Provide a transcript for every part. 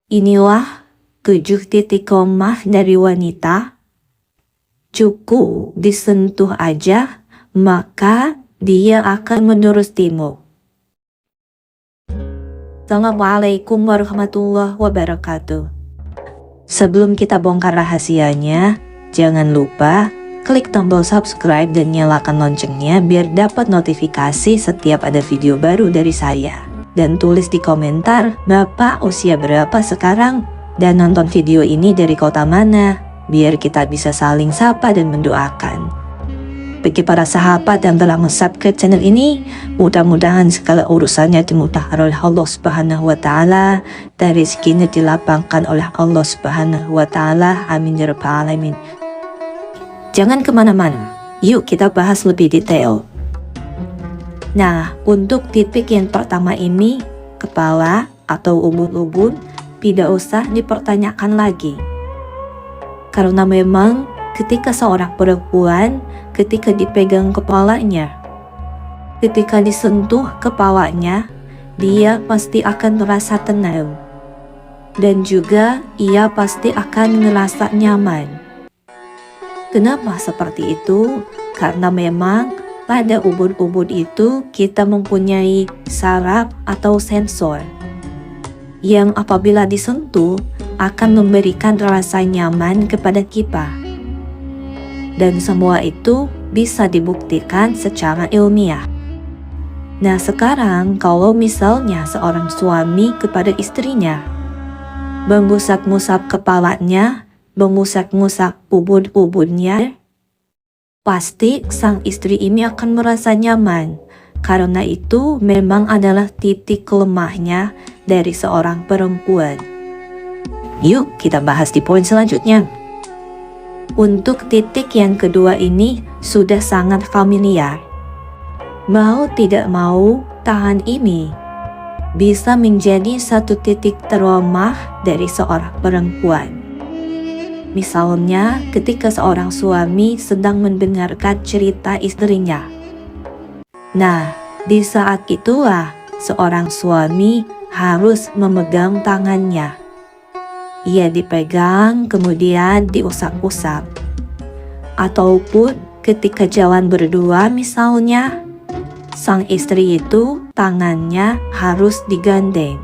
Inilah 7 titik lemah dari wanita. Cukup disentuh aja, maka dia akan menurustimu. Assalamualaikum warahmatullahi wabarakatuh. Sebelum kita bongkar rahasianya, jangan lupa klik tombol subscribe dan nyalakan loncengnya biar dapat notifikasi setiap ada video baru dari saya. Dan tulis di komentar, Bapak usia berapa sekarang? Dan nonton video ini dari kota mana? Biar kita bisa saling sapa dan mendoakan. Bagi para sahabat yang telah subscribe channel ini, mudah-mudahan segala urusannya dimudahkan oleh Allah Subhanahu wa Ta'ala, dan rezekinya dilapangkan oleh Allah Subhanahu wa Ta'ala. Amin ya rabbal alamin. Jangan kemana-mana, yuk kita bahas lebih detail. Nah, untuk titik yang pertama ini, kepala atau ubun-ubun, tidak usah dipertanyakan lagi. Karena memang ketika seorang perempuan, ketika dipegang kepalanya, ketika disentuh kepalanya, dia pasti akan merasa tenang. Dan juga ia pasti akan merasa nyaman. Kenapa seperti itu? Karena memang pada ubun-ubun itu kita mempunyai saraf atau sensor yang apabila disentuh akan memberikan rasa nyaman kepada kita. Dan semua itu bisa dibuktikan secara ilmiah. Nah, sekarang kalau misalnya seorang suami kepada istrinya mengusap-ngusap kepalanya, mengusap-ngusap ubun-ubunnya, pasti sang istri ini akan merasa nyaman. Karena itu memang adalah titik lemahnya dari seorang perempuan. Yuk kita bahas di poin selanjutnya. Untuk titik yang kedua ini sudah sangat familiar. Mau tidak mau, tangan ini bisa menjadi satu titik terlemah dari seorang perempuan. Misalnya ketika seorang suami sedang mendengarkan cerita istrinya. Nah, di saat itulah seorang suami harus memegang tangannya. Ia dipegang kemudian diusap-usap. Ataupun ketika jalan berdua misalnya, sang istri itu tangannya harus digandeng.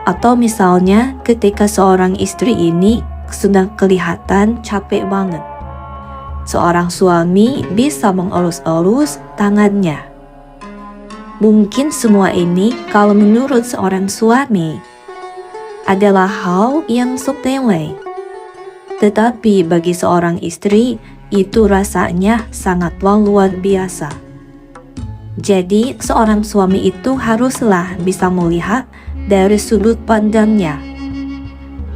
Atau misalnya ketika seorang istri ini sudah kelihatan capek banget, seorang suami bisa mengelus-elus tangannya. Mungkin semua ini kalau menurut seorang suami adalah hal yang sepele. Tetapi bagi seorang istri itu rasanya sangatlah luar biasa. Jadi seorang suami itu haruslah bisa melihat dari sudut pandangnya.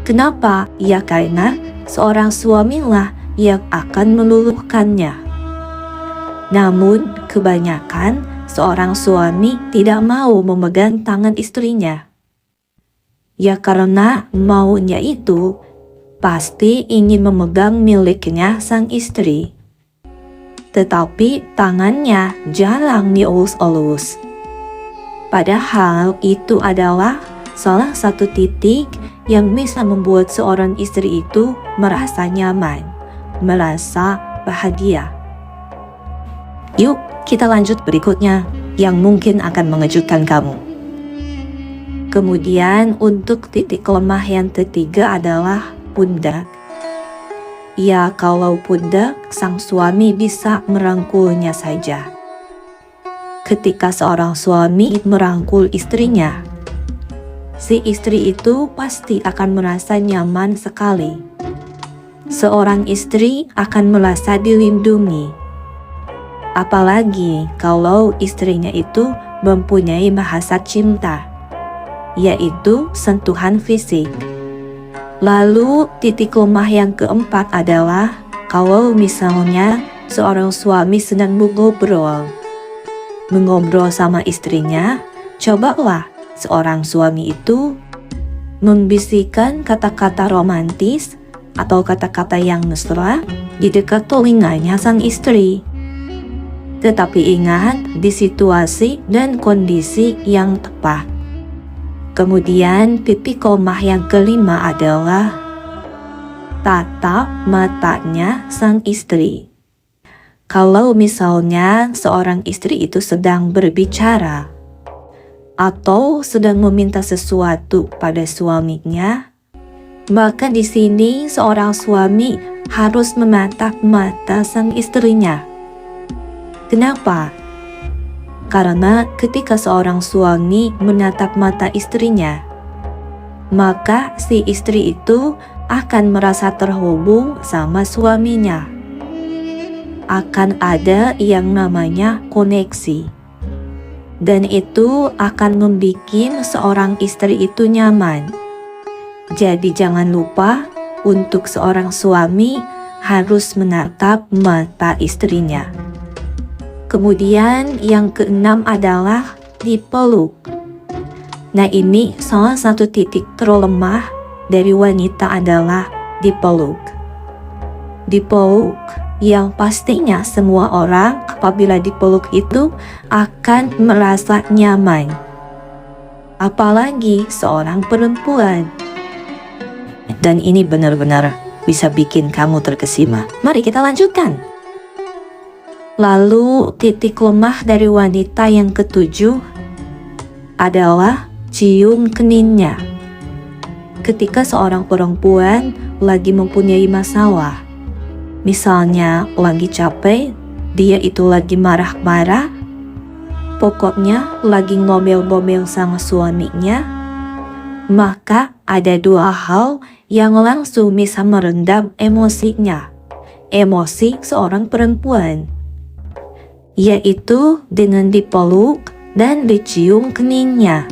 Kenapa? Ya karena seorang suamilah yang akan meluluhkannya. Namun kebanyakan seorang suami tidak mau memegang tangan istrinya. Ya karena maunya itu pasti ingin memegang miliknya sang istri. Tetapi tangannya jarang dielus-elus. Padahal itu adalah salah satu titik yang bisa membuat seorang istri itu merasa nyaman, merasa bahagia. Yuk kita lanjut berikutnya yang mungkin akan mengejutkan kamu. Kemudian untuk titik lemah yang ketiga adalah pundak. Ya kalau pundak, sang suami bisa merangkulnya saja. Ketika seorang suami merangkul istrinya, si istri itu pasti akan merasa nyaman sekali. Seorang istri akan merasa dilindungi. Apalagi kalau istrinya itu mempunyai bahasa cinta, yaitu sentuhan fisik. Lalu titik lemah yang keempat adalah kalau misalnya seorang suami sedang mengobrol sama istrinya, cobalah seorang suami itu membisikkan kata-kata romantis atau kata-kata yang mesra di dekat telinganya sang istri. Tetapi ingat di situasi dan kondisi yang tepat. Kemudian titik koma yang kelima adalah tatap matanya sang istri. Kalau misalnya seorang istri itu sedang berbicara atau sedang meminta sesuatu pada suaminya, maka di sini seorang suami harus menatap mata sang istrinya. Kenapa? Karena ketika seorang suami menatap mata istrinya, maka si istri itu akan merasa terhubung sama suaminya. Akan ada yang namanya koneksi. Dan itu akan membuat seorang istri itu nyaman. Jadi jangan lupa untuk seorang suami harus menatap mata istrinya. Kemudian yang keenam adalah dipeluk. Nah, ini salah satu titik terlemah dari wanita adalah dipeluk. Dipeluk yang pastinya semua orang apabila dipeluk itu akan merasa nyaman. Apalagi seorang perempuan. Dan ini benar-benar bisa bikin kamu terkesima. Mari kita lanjutkan. Lalu titik lemah dari wanita yang ketujuh adalah cium keninnya. Ketika seorang perempuan lagi mempunyai masalah, misalnya lagi capek, dia itu lagi marah-marah, pokoknya lagi ngomel-ngomel sama suaminya, maka ada dua hal yang langsung bisa meredam emosinya, emosi seorang perempuan, yaitu dengan dipeluk dan dicium keningnya.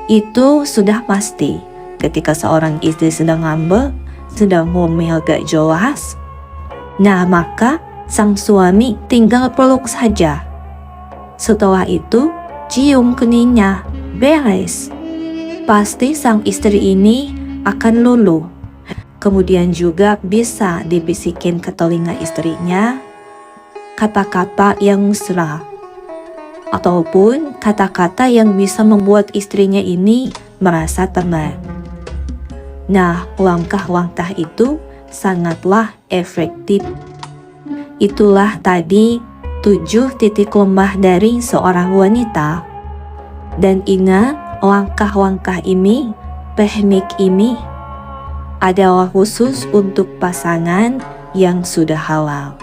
Itu sudah pasti ketika seorang istri sedang ngambek, sedang ngomel gak jelas. Nah, maka sang suami tinggal peluk saja. Setelah itu, cium keningnya, beres. Pasti sang istri ini akan luluh. Kemudian juga bisa dibisikin ke telinga istrinya kata-kata yang mesra, ataupun kata-kata yang bisa membuat istrinya ini merasa tenang. Nah, langkah-langkah itu sangatlah efektif. Itulah tadi 7 titik lemah dari seorang wanita. Dan ingat, langkah-langkah ini, teknik ini adalah khusus untuk pasangan yang sudah halal.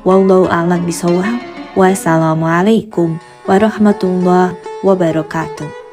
Wallahu a'lam bishawab. Wassalamualaikum warahmatullahi wabarakatuh.